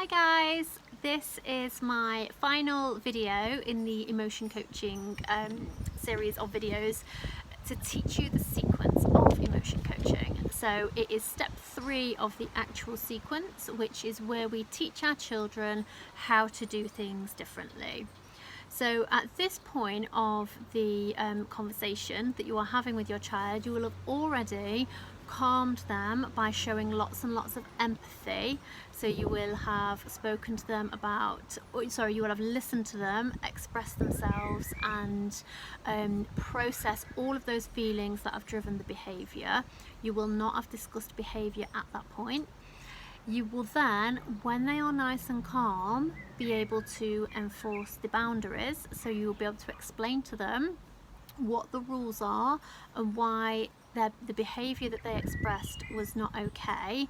Hi guys, this is my final video in the emotion coaching series of videos to teach you the sequence of emotion coaching. So it is step 3 of the actual sequence, which is where we teach our children how to do things differently. So at this point of the conversation that you are having with your child, you will have already calmed them by showing lots and lots of empathy. So you will have spoken to them about, you will have listened to them express themselves and process all of those feelings that have driven the behaviour. You will not have discussed behaviour at that point. You will then, when they are nice and calm, be able to enforce the boundaries. So you will be able to explain to them what the rules are and why the behaviour that they expressed was not okay.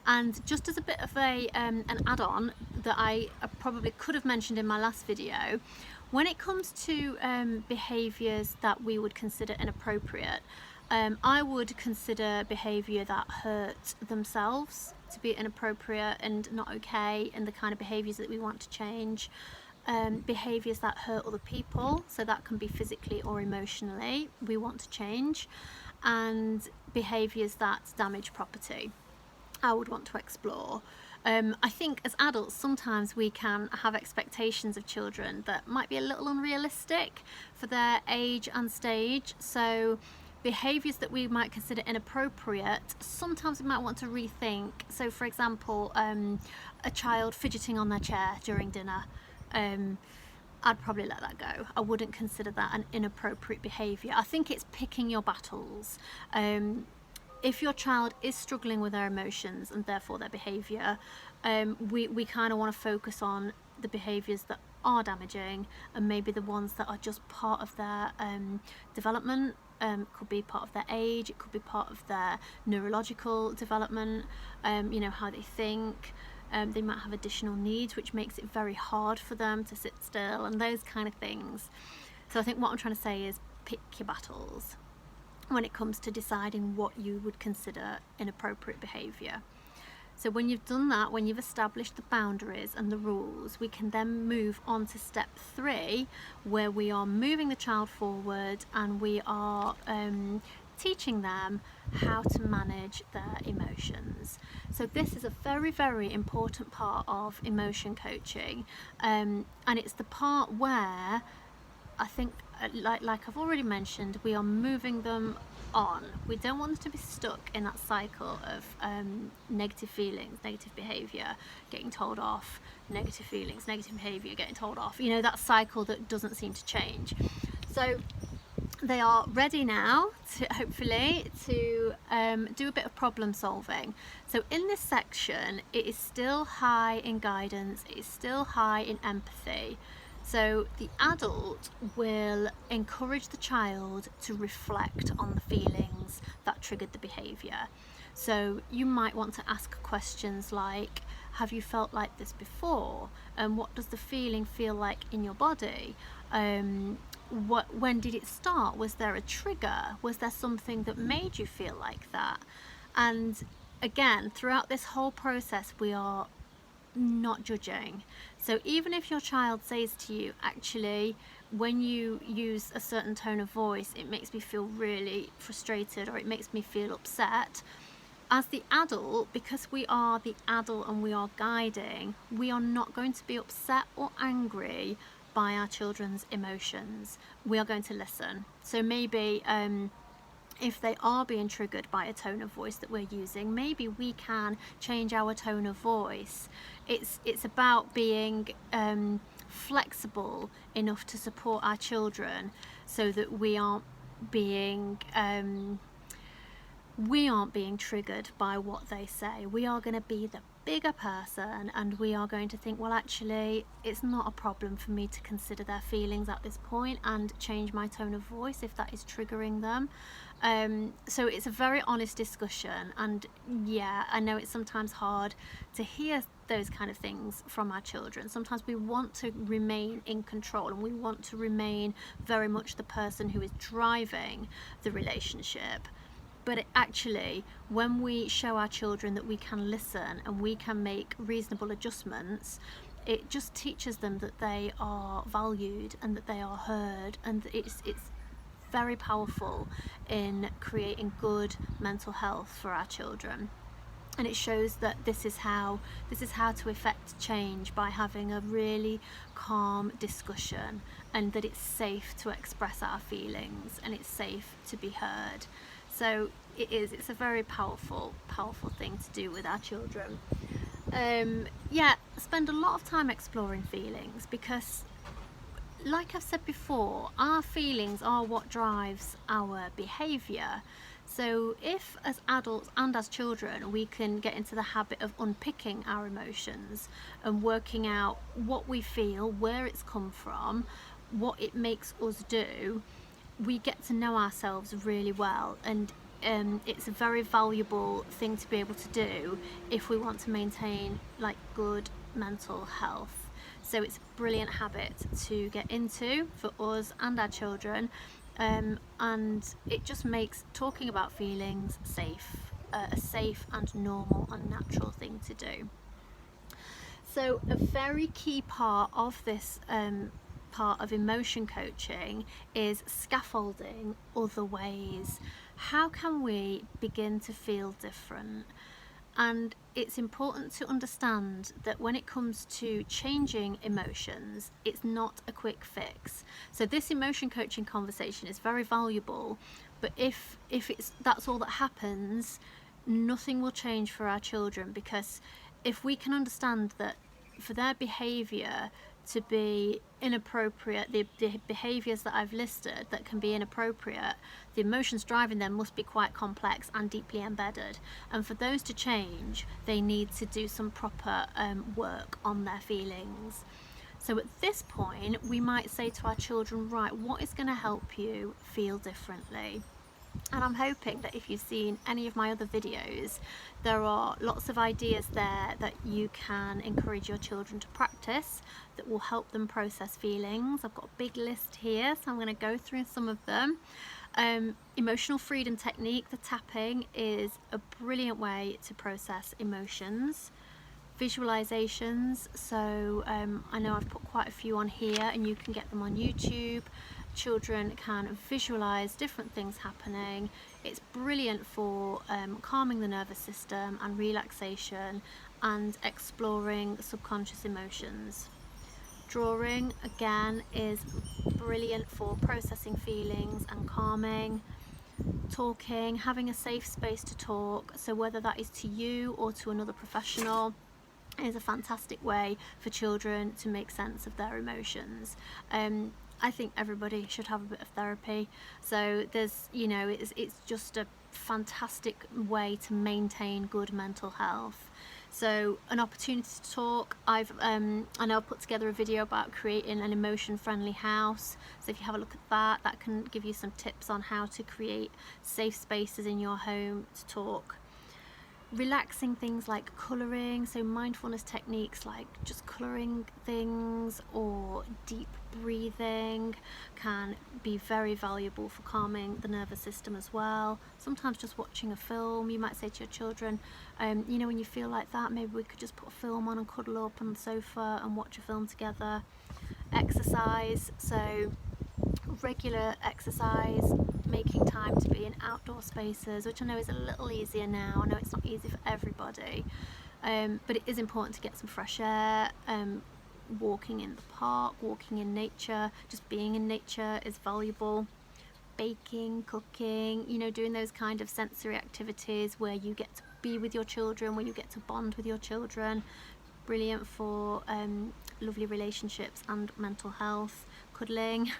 And just as a bit of an add-on that I probably could have mentioned in my last video, when it comes to behaviours that we would consider inappropriate, I would consider behaviour that hurt themselves to be inappropriate and not okay, and the kind of behaviours that we want to change. Behaviours that hurt other people, so that can be physically or emotionally, we want to change, and behaviours that damage property, I would want to explore. I think as adults sometimes we can have expectations of children that might be a little unrealistic for their age and stage. So behaviours that we might consider inappropriate, sometimes we might want to rethink. So for example, a child fidgeting on their chair during dinner, I'd probably let that go. I wouldn't consider that an inappropriate behaviour. I think it's picking your battles. If your child is struggling with their emotions and therefore their behaviour, we kind of want to focus on the behaviours that are damaging and maybe the ones that are just part of their development. Could be part of their age, it could be part of their neurological development, how they think. They might have additional needs which makes it very hard for them to sit still and those kind of things. So I think what I'm trying to say is pick your battles when it comes to deciding what you would consider inappropriate behaviour. So when you've done that, when you've established the boundaries and the rules, we can then move on to step 3, where we are moving the child forward and we are teaching them how to manage their emotions. So this is a very, very important part of emotion coaching, and it's the part where I think, like I've already mentioned, we are moving them on. We don't want them to be stuck in that cycle of negative feelings, negative behaviour, getting told off, negative feelings, negative behaviour, getting told off, that cycle that doesn't seem to change. So they are ready now to hopefully to do a bit of problem solving. So in this section, it is still high in guidance, it is still high in empathy. So the adult will encourage the child to reflect on the feelings that triggered the behaviour. So you might want to ask questions like, have you felt like this before? And what does the feeling feel like in your body? When did it start? Was there a trigger? Was there something that made you feel like that? And again, throughout this whole process, we are not judging. So even if your child says to you, actually, when you use a certain tone of voice, it makes me feel really frustrated or it makes me feel upset, as the adult, because we are the adult and we are guiding, we are not going to be upset or angry by our children's emotions. We are going to listen. So maybe if they are being triggered by a tone of voice that we're using, maybe we can change our tone of voice. It's about being flexible enough to support our children so that we aren't being triggered by what they say. We are going to be the bigger person and we are going to think, well, actually, it's not a problem for me to consider their feelings at this point and change my tone of voice if that is triggering them. So it's a very honest discussion, and yeah, I know it's sometimes hard to hear those kind of things from our children. Sometimes we want to remain in control and we want to remain very much the person who is driving the relationship. But actually, when we show our children that we can listen and we can make reasonable adjustments, it just teaches them that they are valued and that they are heard, and it's very powerful in creating good mental health for our children. And it shows that this is how to effect change, by having a really calm discussion, and that it's safe to express our feelings and it's safe to be heard. So it's a very powerful thing to do with our children. Yeah, spend a lot of time exploring feelings, because like I've said before, our feelings are what drives our behaviour. So if as adults and as children we can get into the habit of unpicking our emotions and working out what we feel, where it's come from, what it makes us do, we get to know ourselves really well. And it's a very valuable thing to be able to do if we want to maintain like good mental health. So it's a brilliant habit to get into for us and our children, and it just makes talking about feelings a safe and normal and natural thing to do. So a very key part of this part of emotion coaching is scaffolding other ways. How can we begin to feel different? And it's important to understand that when it comes to changing emotions, it's not a quick fix. So this emotion coaching conversation is very valuable, but if that's all that happens, nothing will change for our children. Because if we can understand that for their behaviour to be inappropriate, the behaviours that I've listed that can be inappropriate, the emotions driving them must be quite complex and deeply embedded. And for those to change, they need to do some proper work on their feelings. So at this point, we might say to our children, right, what is going to help you feel differently? And I'm hoping that if you've seen any of my other videos, there are lots of ideas there that you can encourage your children to practice that will help them process feelings. I've got a big list here, so I'm going to go through some of them. Emotional freedom technique, the tapping, is a brilliant way to process emotions. Visualizations, so I know I've put quite a few on here and you can get them on YouTube. Children can visualize different things happening. It's brilliant for calming the nervous system and relaxation and exploring subconscious emotions. Drawing, again, is brilliant for processing feelings and calming. Talking, having a safe space to talk, so whether that is to you or to another professional, is a fantastic way for children to make sense of their emotions. I think everybody should have a bit of therapy. So there's, it's just a fantastic way to maintain good mental health. So an opportunity to talk. I know I've put together a video about creating an emotion-friendly house. So if you have a look at that can give you some tips on how to create safe spaces in your home to talk. Relaxing things like colouring, so mindfulness techniques like just colouring things or deep breathing can be very valuable for calming the nervous system as well. Sometimes just watching a film, you might say to your children, when you feel like that, maybe we could just put a film on and cuddle up on the sofa and watch a film together. Exercise, so regular exercise, making time to be in outdoor spaces, which I know is a little easier now. I know it's not easy for everybody, but it is important to get some fresh air. Walking in the park, walking in nature, just being in nature is valuable. Baking, cooking, doing those kind of sensory activities where you get to be with your children, where you get to bond with your children. Brilliant for lovely relationships and mental health. Cuddling,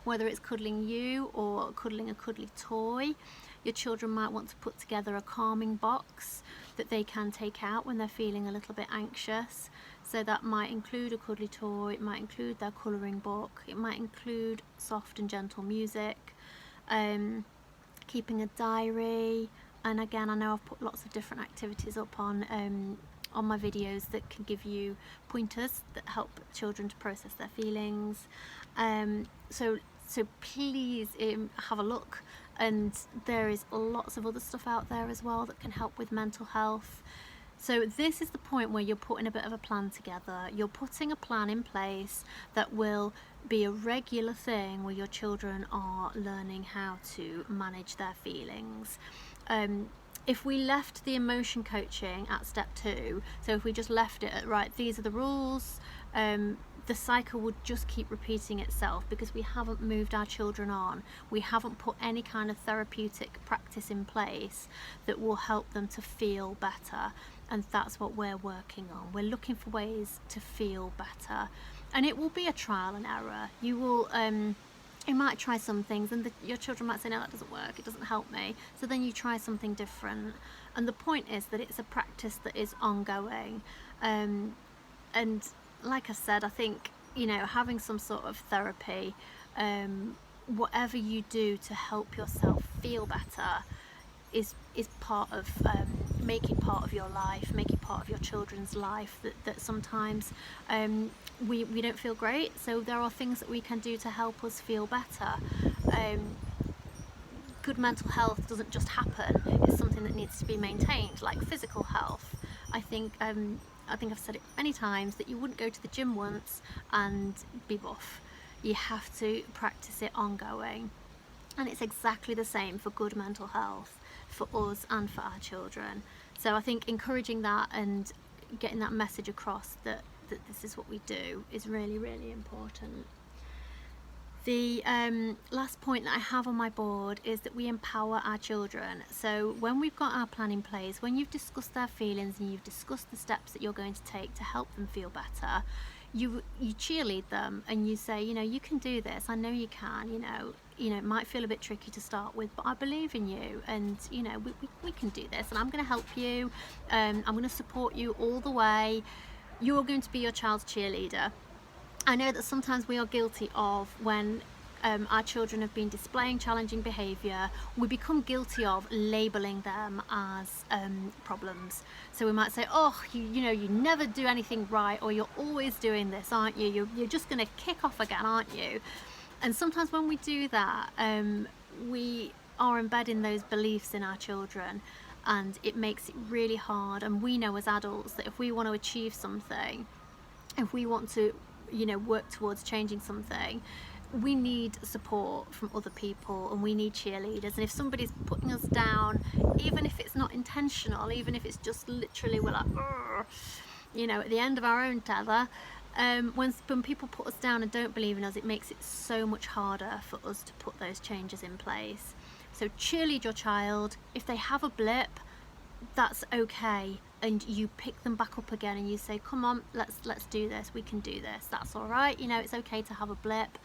whether it's cuddling you or cuddling a cuddly toy. Your children might want to put together a calming box that they can take out when they're feeling a little bit anxious. So that might include a cuddly toy, it might include their colouring book, it might include soft and gentle music, keeping a diary. And again, I know I've put lots of different activities up on my videos that can give you pointers that help children to process their feelings. So please have a look and there is lots of other stuff out there as well that can help with mental health. So this is the point where you're putting a bit of a plan together. You're putting a plan in place that will be a regular thing where your children are learning how to manage their feelings. If we left the emotion coaching at step 2, so if we just left it at, right, these are the rules, the cycle would just keep repeating itself because we haven't moved our children on. We haven't put any kind of therapeutic practice in place that will help them to feel better. And that's what we're working on. We're looking for ways to feel better. And it will be a trial and error. You might try some things and your children might say, no, that doesn't work, it doesn't help me. So then you try something different. And the point is that it's a practice that is ongoing. And like I said, I think, having some sort of therapy, whatever you do to help yourself feel better is part of making part of your life, making part of your children's life, that sometimes we don't feel great, so there are things that we can do to help us feel better. Good mental health doesn't just happen, it's something that needs to be maintained, like physical health. I think I've said it many times that you wouldn't go to the gym once and be buff. You have to practice it ongoing. And it's exactly the same for good mental health, for us and for our children. So I think encouraging that and getting that message across that this is what we do is really, really important. The last point that I have on my board is that we empower our children. So when we've got our plan in place, when you've discussed their feelings and you've discussed the steps that you're going to take to help them feel better, you cheerlead them and you say, you can do this, I know you can, it might feel a bit tricky to start with, but I believe in you, and we can do this, and I'm going to help you, I'm going to support you all the way. You're going to be your child's cheerleader. I know that sometimes we are guilty of, when our children have been displaying challenging behaviour, we become guilty of labelling them as problems. So we might say, oh, you never do anything right, or you're always doing this, aren't you? You're just going to kick off again, aren't you? And sometimes when we do that, we are embedding those beliefs in our children, and it makes it really hard. And we know as adults that if we want to achieve something, if we want to work towards changing something, we need support from other people, and we need cheerleaders. And if somebody's putting us down, even if it's not intentional, even if it's just literally we're like, at the end of our own tether, when people put us down and don't believe in us, it makes it so much harder for us to put those changes in place. So cheerlead your child. If they have a blip, that's okay, and you pick them back up again and you say, come on, let's do this, we can do this, that's all right, it's okay to have a blip,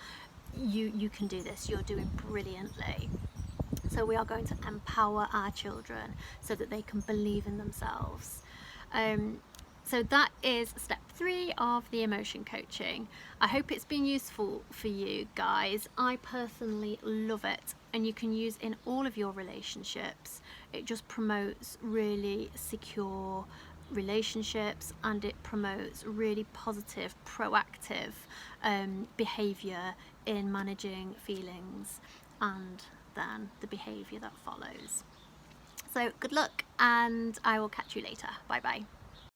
you can do this, you're doing brilliantly. So we are going to empower our children so that they can believe in themselves. So that is step 3 of the emotion coaching. I hope it's been useful for you guys. I personally love it, and you can use in all of your relationships. It just promotes really secure relationships, and it promotes really positive, proactive behaviour in managing feelings and then the behaviour that follows. So good luck, and I will catch you later. Bye bye.